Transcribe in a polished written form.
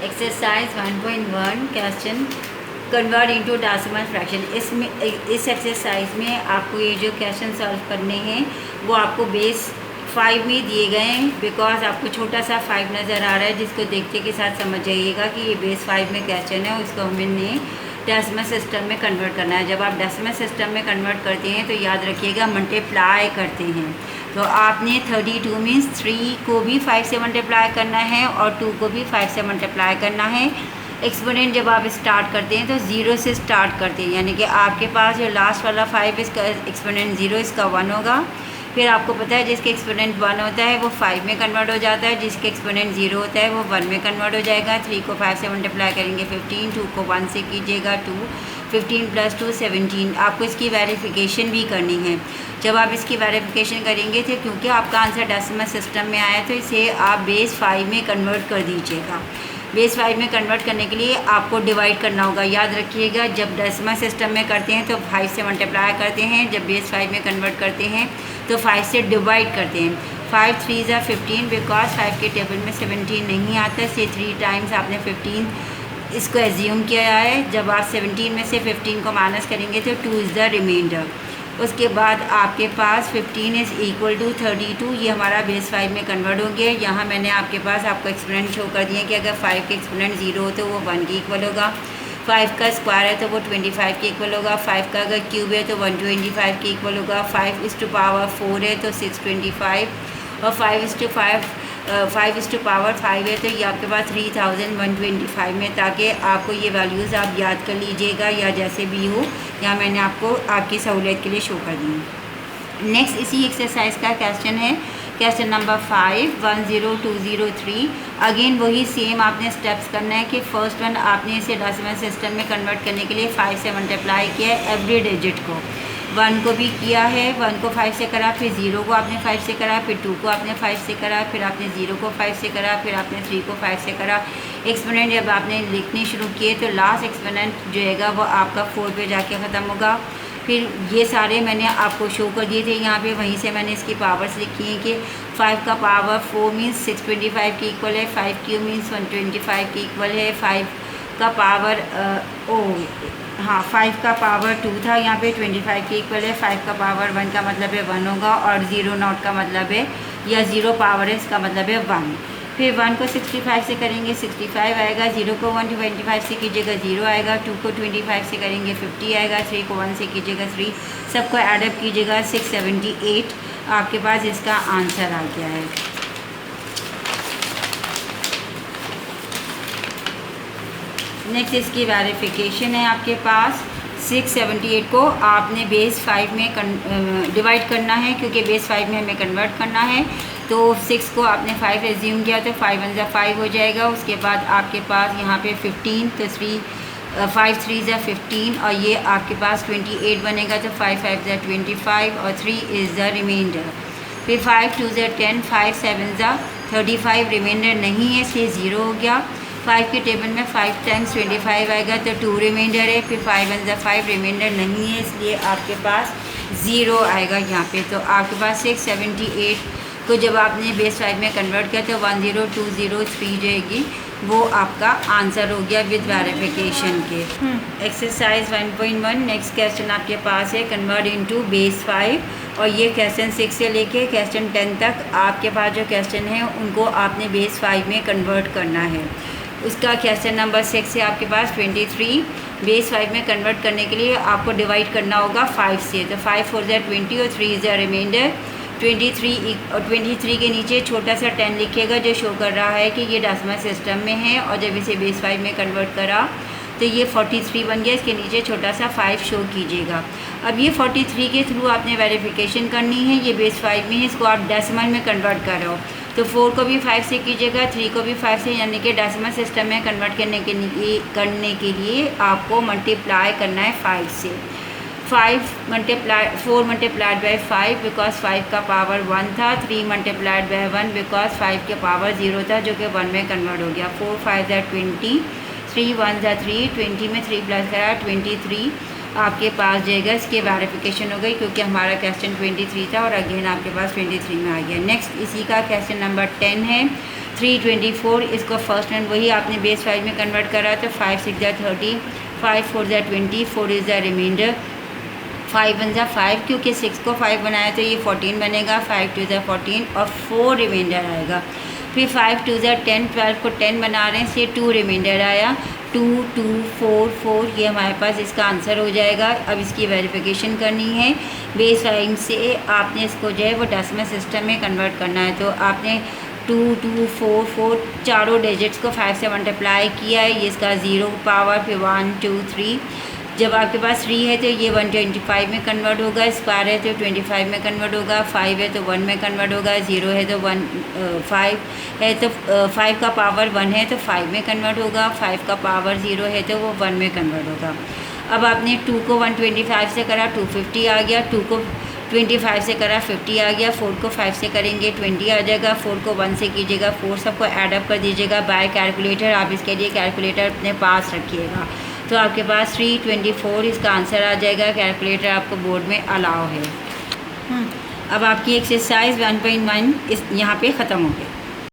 Exercise 1.1 question convert into decimal fraction. इस exercise में आपको ये जो क्वेश्चन सॉल्व करने हैं वो आपको बेस 5 में दिए गए हैं। बिकॉज आपको छोटा सा 5 नज़र आ रहा है, जिसको देखते के साथ समझ जाइएगा कि ये बेस 5 में क्वेश्चन है और इसको हमने डेसिमल सिस्टम में कन्वर्ट करना है। जब आप डेसिमल सिस्टम में कन्वर्ट करते हैं तो याद रखिएगा मल्टीप्लाई करते हैं। तो आपने 32 मीन्स 3 को भी 5 से मल्टीप्लाई करना है और 2 को भी 5 से मल्टीप्लाई करना है। एक्सपोनेंट जब आप स्टार्ट करते हैं तो 0 से स्टार्ट करते हैं, यानी कि आपके पास जो लास्ट वाला 5 इसका एक्सपोनेंट 0, इसका 1 होगा। फिर आपको पता है जिसके एक्सपोनेंट 1 होता है वो 5 में कन्वर्ट हो जाता है, जिसके एक्सपोनेंट 0 होता है वो 1 में कन्वर्ट हो जाएगा। 3 को 5 से मल्टीप्लाई करेंगे 15, 2 को 1 से कीजिएगा 2, 15 + 2 17। आपको इसकी वेरिफिकेशन भी करनी है। जब आप इसकी वेरिफिकेशन करेंगे तो क्योंकि आपका आंसर डेसिमल सिस्टम में आया तो इसे आप बेस 5 में कन्वर्ट कर दीजिएगा। बेस 5 में कन्वर्ट करने के लिए आपको डिवाइड करना होगा। याद रखिएगा जब डेसिमल सिस्टम में करते हैं तो 5 से मल्टीप्लाई करते हैं, जब बेस 5 में कन्वर्ट करते हैं तो 5 से डिवाइड करते हैं। 5 3 = 15, बिकॉज 5 के टेबल में 17 नहीं आता, से 3 टाइम्स आपने 15 इसको एज्यूम किया है। जब आप 17 में से 15 को माइनस करेंगे तो 2 इज़ द रिमाइंडर। उसके बाद आपके पास 15 = 32, ये हमारा बेस 5 में कन्वर्ट हो गया। यहाँ मैंने आपके पास आपको एक्सपोनेंट शो कर दिया कि अगर 5 के एक्सपोनेंट 0 हो तो वो 1 के इक्वल होगा, 5 का स्क्वायर है तो वो 25 के इक्वल होगा, 5 का अगर क्यूब है तो 125 के इक्वल होगा, 5⁴ है तो 625 और 5⁵5 है तो ये आपके पास 3125 में, ताकि आपको ये वैल्यूज़ आप याद कर लीजिएगा या जैसे भी हो, या मैंने आपको आपकी सहूलियत के लिए शो कर दी। नेक्स्ट इसी एक्सरसाइज का क्वेश्चन है, क्वेश्चन नंबर 5 10203। अगेन वही सेम आपने स्टेप्स करना है कि फर्स्ट वन आपने इसे डेसिमल सिस्टम में कन्वर्ट करने के लिए 5 से मल्टीप्लाई किया है एवरी डिजिट को। 1 को भी किया है, 1 को 5 से करा, फिर 0 को आपने 5 से करा, फिर 2 को आपने 5 से करा, फिर आपने 0 को 5 से करा, फिर आपने 3 को 5 से करा। एक्सपोनेंट जब आपने लिखने शुरू किए तो लास्ट एक्सपोनेंट जो है वो आपका 4 पे जाके ख़त्म होगा। फिर ये सारे मैंने आपको शो कर दिए थे यहाँ पे, वहीं से मैंने इसकी पावर्स लिखी हैं कि 5 का पावर 4 मीन्स 625 के इक्वल है, 5 क्यूब मीन्स 125 के इक्वल है, 5 का पावर 5 का पावर 2 था यहाँ पे 25 के इक्वल है, 5 का पावर 1 का मतलब है 1 होगा, और 0 नॉट का मतलब है या 0 पावर है इसका मतलब है 1। फिर 1 को 65 से करेंगे 65 आएगा, 0 को 125 से कीजिएगा 0 आएगा, 2 को 25 से करेंगे 50 आएगा, 3 को 1 से कीजिएगा 3, सबको एडअप कीजिएगा 678 आपके पास इसका आंसर आ गया है। नेक्स्ट इसकी वेरिफिकेशन है आपके पास 678 को आपने बेस 5 में डिवाइड करना है, क्योंकि बेस 5 में हमें कन्वर्ट करना है। तो 6 को आपने 5 एज्यूम किया तो 5 1 = 5 हो जाएगा। उसके बाद आपके पास यहाँ पे 15 तो 5 3 = 15 और ये आपके पास 28 बनेगा तो 5 5 = 25 और 3 इज़ द रिमाइंडर। फिर 5 2 = 10, 5 7 = 35, रिमाइंडर नहीं है इसलिए 0 हो गया। 5 के टेबल में 5 टाइम्स 25 आएगा तो 2 रिमाइंडर है। फिर 5 1 = 5, रिमाइंडर नहीं है इसलिए आपके पास 0 आएगा यहाँ पे। तो आपके पास 678 को जब आपने बेस 5 में कन्वर्ट किया तो 10203 जाएगी, वो आपका आंसर हो गया विद वेरिफिकेशन के। एक्सरसाइज 1.1 नेक्स्ट क्वेश्चन आपके पास है कन्वर्ट इनटू बेस 5, और ये क्वेश्चन 6 से लेके क्वेश्चन 10 तक आपके पास जो क्वेश्चन है उनको आपने बेस 5 में कन्वर्ट करना है। उसका क्वेश्चन नंबर 6 है आपके पास 23। बेस 5 में कन्वर्ट करने के लिए आपको डिवाइड करना होगा 5 से, तो 5 4 = 20 और 3 इज़ द रिमाइंडर। 23 के नीचे छोटा सा 10 लिखिएगा जो शो कर रहा है कि ये डेसिमल सिस्टम में है, और जब इसे बेस 5 में कन्वर्ट करा तो ये 43 बन गया। इसके नीचे छोटा सा 5 शो कीजिएगा। अब ये 43 के थ्रू आपने वेरिफिकेशन करनी है, ये बेस 5 में है, इसको आप डेसिमल में कन्वर्ट कर रहे हो तो 4 को भी 5 से कीजिएगा, 3 को भी 5 से, यानी कि डेसिमल सिस्टम में कन्वर्ट करने के लिए आपको मल्टीप्लाई करना है 5 से। 4 मल्टीप्लाइड बाई 5 बिकॉज 5 का पावर 1 था, 3 मल्टीप्लाइड बाई 1 बिकॉज 5 के पावर 0 था जो कि 1 में कन्वर्ट हो गया। 4 5 = 20, 3 1 = 3, 20 में 3 प्लस करा 23 आपके पास जाएगा। इसकी वेरिफिकेशन हो गई क्योंकि हमारा क्वेश्चन 23 था और अगेन आपके पास 23 में आ गया। नेक्स्ट इसी का क्वेश्चन नंबर 10 है 324 इसको फर्स्ट एंड वही आपने बेस 5 में कन्वर्ट करा तो 5 6 ज़ा 30, 5 4 ज़ा 20, 4 इज़ द रिमाइंडर, 5 1 ज़ा 5, क्योंकि 6 को 5 बनाया तो ये 14 बनेगा, 5 2 ज़ा 14 और 4 रिमाइंडर आएगा। फिर 5 2 ज़ा 10, 12 को 10 बना रहे हैं, इसलिए 2 रिमाइंडर आया, 2 2 4 4, ये हमारे पास इसका आंसर हो जाएगा। अब इसकी वेरिफिकेशन करनी है, बेस 5 से आपने इसको जो है वो डेसिमल सिस्टम में कन्वर्ट करना है। तो आपने 2 2 4 4 चारों डिजिट्स को 5 से मल्टीप्लाई किया है, ये इसका 0 पावर, फिर 1 2 3, जब आपके पास 3 है तो ये 125 में कन्वर्ट होगा, स्क्वायर है तो 25 में कन्वर्ट होगा, 5 है तो 1 में कन्वर्ट होगा, 0 है तो 5 है तो 5 का पावर 1 है तो 5 में कन्वर्ट होगा, 5 का पावर 0 है तो वो 1 में कन्वर्ट होगा। अब आपने 2 को 125 से करा 250 आ गया, 2 को 25 से करा 50 आ गया, 4 को 5 से करेंगे 20 आ जाएगा, 4 को 1 से कीजिएगा 4, सबको ऐड अप कर दीजिएगा बाय कैलकुलेटर। आप इसके लिए कैलकुलेटर अपने पास रखिएगा, तो आपके पास 324 इसका आंसर आ जाएगा। कैलकुलेटर आपको बोर्ड में अलाउ है। अब आपकी एक्सरसाइज 1.1 इस यहाँ पे ख़त्म हो गई।